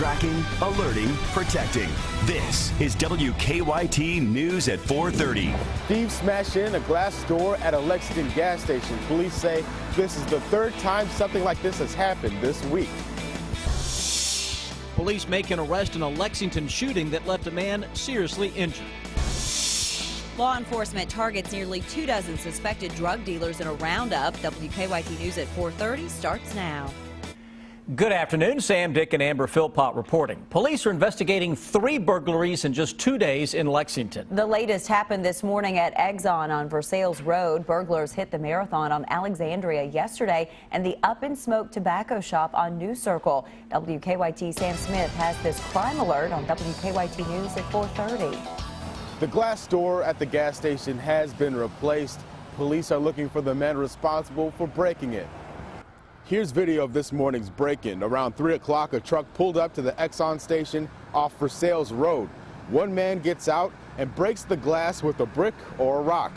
Tracking, alerting, protecting. This is WKYT News at 4:30. Thieves smashed in a glass door at a Lexington gas station. Police say this is the third time something like this has happened this week. Police make an arrest in a Lexington shooting that left a man seriously injured. Law enforcement targets nearly 24 suspected drug dealers in a roundup. WKYT News at 4:30 starts now. Good afternoon. Sam, Dick, and Amber Philpott reporting. Police are investigating 3 burglaries in just 2 days in Lexington. The latest happened this morning at Exxon on Versailles Road. Burglars hit the Marathon on Alexandria yesterday and the Up and Smoke Tobacco Shop on New Circle. WKYT Sam Smith has this crime alert on WKYT News at 4:30. The glass door at the gas station has been replaced. Police are looking for the men responsible for breaking it. Here's video of this morning's break-in. Around 3 o'clock, a truck pulled up to the Exxon station off Versailles Road. One man gets out and breaks the glass with a brick or a rock.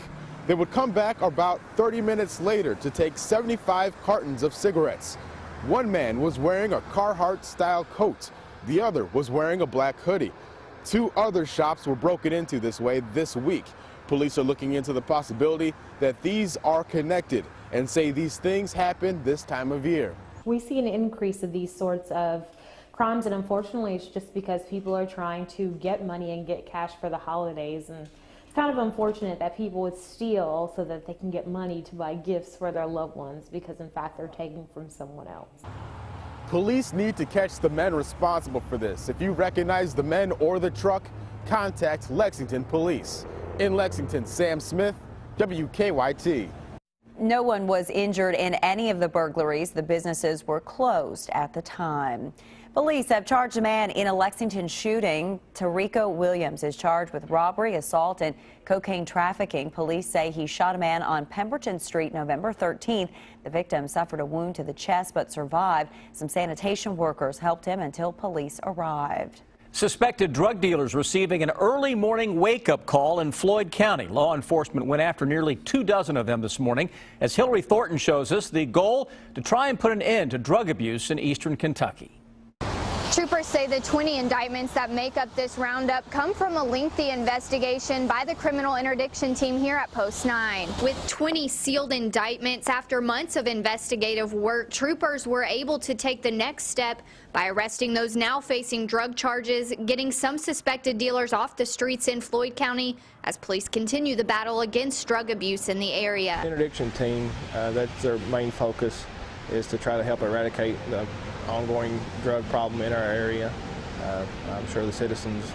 They would come back about 30 minutes later to take 75 cartons of cigarettes. One man was wearing a Carhartt-style coat. The other was wearing a black hoodie. 2 other shops were broken into this way this week. Police are looking into the possibility that these are connected and say these things happen this time of year. We see an increase of these sorts of crimes, and unfortunately it's just because people are trying to get money and get cash for the holidays, and it's kind of unfortunate that people would steal so that they can get money to buy gifts for their loved ones, because in fact they're taking from someone else. Police need to catch the men responsible for this. If you recognize the men or the truck, contact Lexington Police. In Lexington, Sam Smith, WKYT. No one was injured in any of the burglaries. The businesses were closed at the time. Police have charged a man in a Lexington shooting. Tarico Williams is charged with robbery, assault, and cocaine trafficking. Police say he shot a man on Pemberton Street November 13th. The victim suffered a wound to the chest but survived. Some sanitation workers helped him until police arrived. Suspected drug dealers receiving an early morning wake-up call in Floyd County. Law enforcement went after nearly 24 of them this morning. As Hillary Thornton shows us, the goal to try and put an end to drug abuse in eastern Kentucky. Troopers say the 20 indictments that make up this roundup come from a lengthy investigation by the criminal interdiction team here at Post 9. With 20 sealed indictments, after months of investigative work, troopers were able to take the next step by arresting those now facing drug charges, getting some suspected dealers off the streets in Floyd County as police continue the battle against drug abuse in the area. The interdiction team, that's their main focus, is to try to help eradicate the ongoing drug problem in our area. I'm sure the citizens,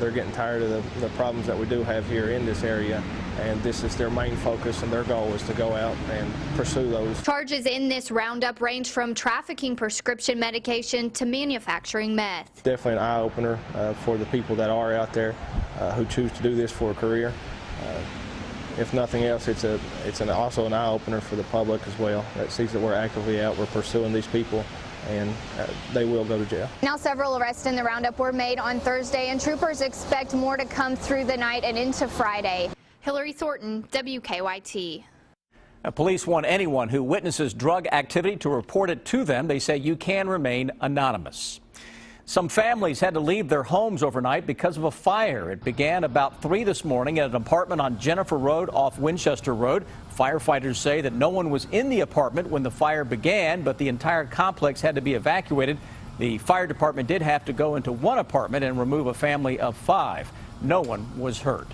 they're getting tired of the problems that we do have here in this area, and this is their main focus, and their goal is to go out and pursue those. Charges in this roundup range from trafficking prescription medication to manufacturing meth. Definitely an eye-opener for the people that are out there who choose to do this for a career. If nothing else, it's also an eye-opener for the public as well, that sees that we're actively out, we're pursuing these people, and they will go to jail. Now, several arrests in the roundup were made on Thursday, and troopers expect more to come through the night and into Friday. Hillary Thornton, WKYT. Police want anyone who witnesses drug activity to report it to them. They say you can remain anonymous. Some families had to leave their homes overnight because of a fire. It began about 3 this morning at an apartment on Jennifer Road off Winchester Road. Firefighters say that no one was in the apartment when the fire began, but the entire complex had to be evacuated. The fire department did have to go into one apartment and remove a family of 5. No one was hurt.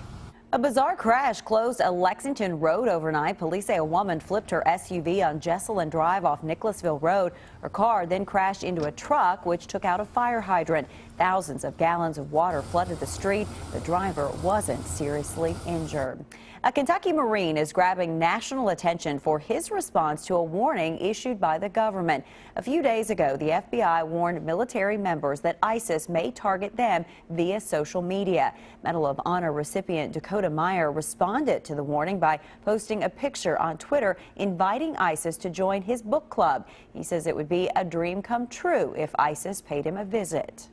A bizarre crash closed a Lexington road overnight. Police say a woman flipped her SUV on Jesselyn Drive off Nicholasville Road. Her car then crashed into a truck, which took out a fire hydrant. Thousands of gallons of water flooded the street. The driver wasn't seriously injured. A Kentucky Marine is grabbing national attention for his response to a warning issued by the government. A few days ago, the FBI warned military members that ISIS may target them via social media. Medal of Honor recipient Dakota Meyer responded to the warning by posting a picture on Twitter inviting ISIS to join his book club. He says it would be a dream come true if ISIS paid him a visit.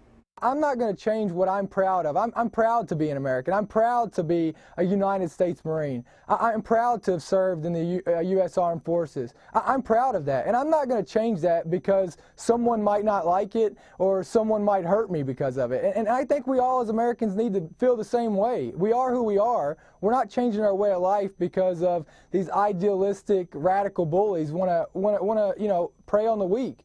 I'm not going to change what I'm proud of. I'm proud to be an American. I'm proud to be a United States Marine. I'm proud to have served in the U.S. Armed Forces. I'm proud of that, and I'm not going to change that because someone might not like it or someone might hurt me because of it. And I think we all as Americans need to feel the same way. We are who we are. We're not changing our way of life because of these idealistic, radical bullies want to prey on the weak.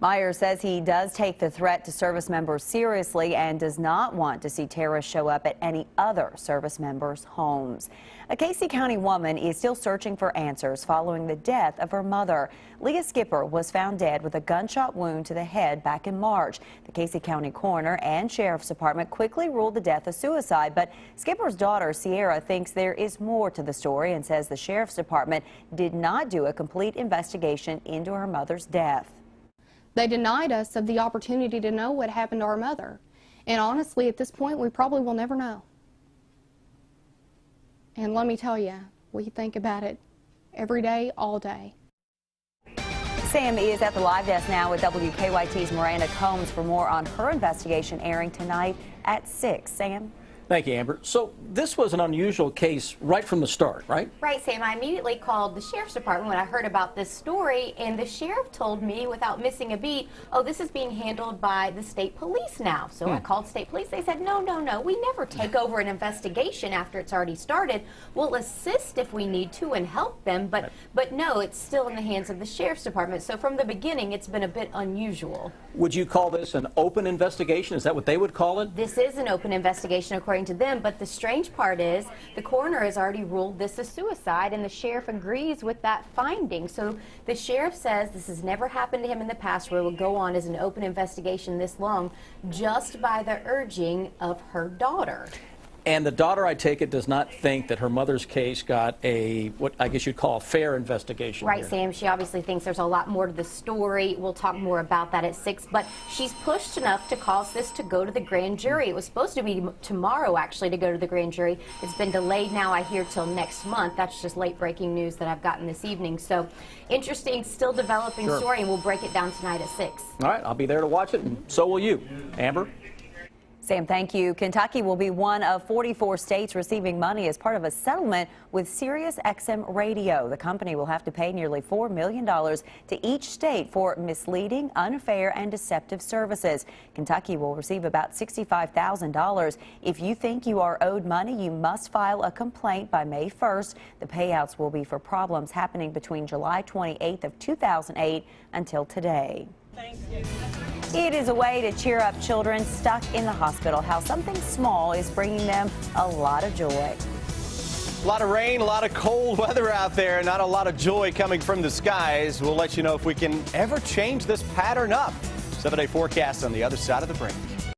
Myers says he does take the threat to service members seriously and does not want to see terrorists show up at any other service members' homes. A Casey County woman is still searching for answers following the death of her mother. Leah Skipper was found dead with a gunshot wound to the head back in March. The Casey County coroner and sheriff's department quickly ruled the death a suicide, but Skipper's daughter, Sierra, thinks there is more to the story and says the sheriff's department did not do a complete investigation into her mother's death. They denied us of the opportunity to know what happened to our mother. And honestly, at this point, we probably will never know. And let me tell you, we think about it every day, all day. Sam is at the live desk now with WKYT's Miranda Combs for more on her investigation airing tonight at 6. Sam? Thank you, Amber. So this was an unusual case right from the start, right? Right, Sam. I immediately called the sheriff's department when I heard about this story, and the sheriff told me without missing a beat, oh, this is being handled by the state police now. So I called state police. They said, no, we never take over an investigation after it's already started. We'll assist if we need to and help them, but no, it's still in the hands of the sheriff's department. So from the beginning, it's been a bit unusual. Would you call this an open investigation? Is that what they would call it? This is an open investigation according to them, but the strange part is the coroner has already ruled this a suicide, and the sheriff agrees with that finding. So the sheriff says this has never happened to him in the past where it will go on as an open investigation this long just by the urging of her daughter. And the daughter, I take it, does not think that her mother's case got a, what I guess you'd call a fair investigation. Right, here. Sam. She obviously thinks there's a lot more to the story. We'll talk more about that at 6. But she's pushed enough to cause this to go to the grand jury. It was supposed to be tomorrow, actually, to go to the grand jury. It's been delayed now, I hear, till next month. That's just late breaking news that I've gotten this evening. So interesting, still developing story, and we'll break it down tonight at 6. All right, I'll be there to watch it, and so will you. Amber? Sam, thank you. Kentucky will be one of 44 states receiving money as part of a settlement with SiriusXM Radio. The company will have to pay nearly $4 million to each state for misleading, unfair, and deceptive services. Kentucky will receive about $65,000. If you think you are owed money, you must file a complaint by May 1st. The payouts will be for problems happening between July 28th of 2008 until today. It is a way to cheer up children stuck in the hospital, how something small is bringing them a lot of joy. A lot of rain, a lot of cold weather out there, not a lot of joy coming from the skies. We'll let you know if we can ever change this pattern up. 7-day forecast on the other side of the break.